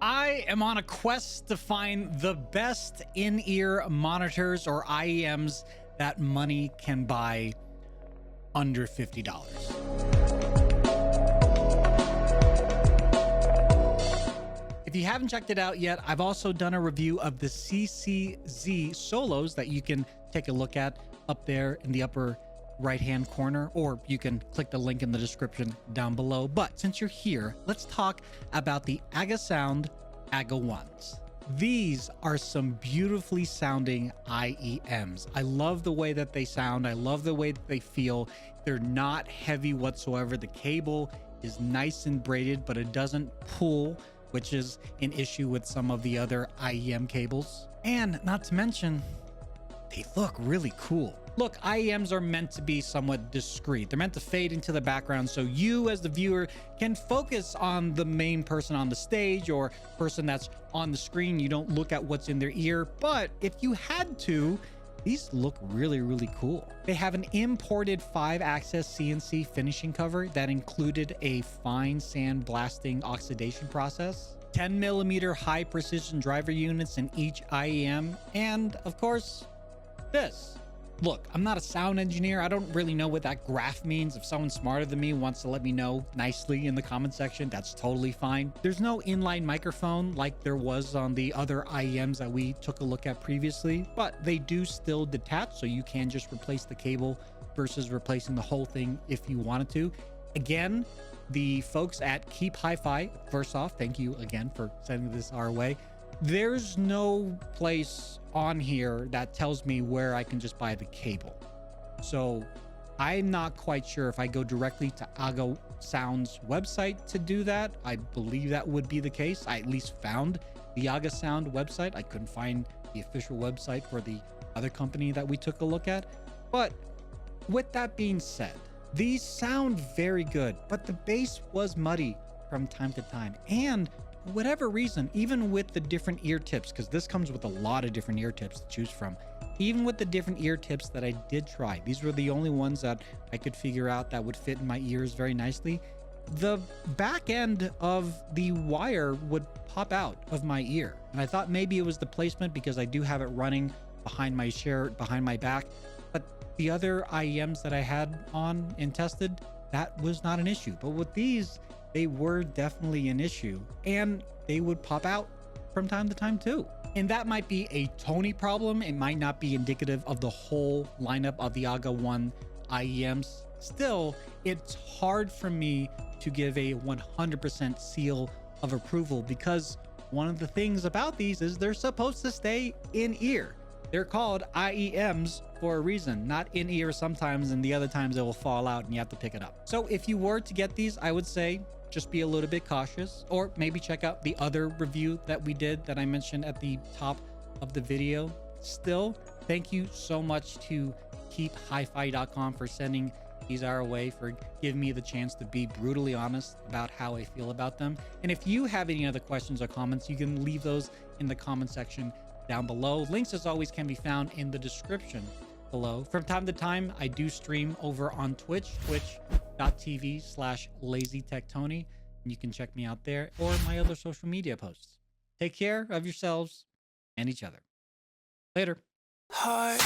I am on a quest to find the best in-ear monitors or IEMs that money can buy under $50. If you haven't checked it out yet, I've also done a review of the CCZ Solos that you can take a look at up there in the upper right-hand corner, or you can click the link in the description down below. But since you're here, let's talk about the Agasound Aga1s. These are some beautifully sounding IEMs. I love the way that they sound. I love the way that they feel. They're not heavy whatsoever. The cable is nice and braided, but it doesn't pull, which is an issue with some of the other IEM cables. And not to mention, they look really cool. Look, IEMs are meant to be somewhat discreet. They're meant to fade into the background so you as the viewer can focus on the main person on the stage or person that's on the screen. You don't look at what's in their ear. But if you had to, these look really, really cool. They have an imported 5-axis CNC finishing cover that included a fine sand blasting oxidation process, 10mm high precision driver units in each IEM, and of course, this. Look, I'm not a sound engineer. I don't really know what that graph means. If someone smarter than me wants to let me know nicely in the comment section, that's totally fine. There's no inline microphone like there was on the other IEMs that we took a look at previously, but they do still detach, so you can just replace the cable versus replacing the whole thing if you wanted to. Again, the folks at Keep Hi-Fi, first off, thank you again for sending this our way. There's no place on here that tells me where I can just buy the cable. So I'm not quite sure if I go directly to Agasound's website to do that. I believe that would be the case. I at least found the Agasound website. I couldn't find the official website for the other company that we took a look at. But with that being said, these sound very good, but the bass was muddy from time to time. And for whatever reason, even with the different ear tips, because this comes with a lot of different ear tips to choose from, even with the different ear tips that I did try, these were the only ones that I could figure out that would fit in my ears very nicely. The back end of the wire would pop out of my ear. And I thought maybe it was the placement because I do have it running behind my shirt, behind my back. But the other IEMs that I had on and tested, that was not an issue. But with these, they were definitely an issue, and they would pop out from time to time too. And that might be a Tony problem. It might not be indicative of the whole lineup of the Aga1 IEMs. Still, it's hard for me to give a 100% seal of approval because one of the things about these is they're supposed to stay in ear. They're called IEMs for a reason, not in ear sometimes, and the other times it will fall out and you have to pick it up. So if you were to get these, I would say just be a little bit cautious, or maybe check out the other review that we did that I mentioned at the top of the video. Still, thank you so much to keephifi.com for sending these our way, for giving me the chance to be brutally honest about how I feel about them. And if you have any other questions or comments, you can leave those in the comment section down below. Links, as always, can be found in the description below. From time to time, I do stream over on Twitch, twitch.tv/LazyTechTony, and you can check me out there or my other social media posts. Take care of yourselves and each other. Later. Heart.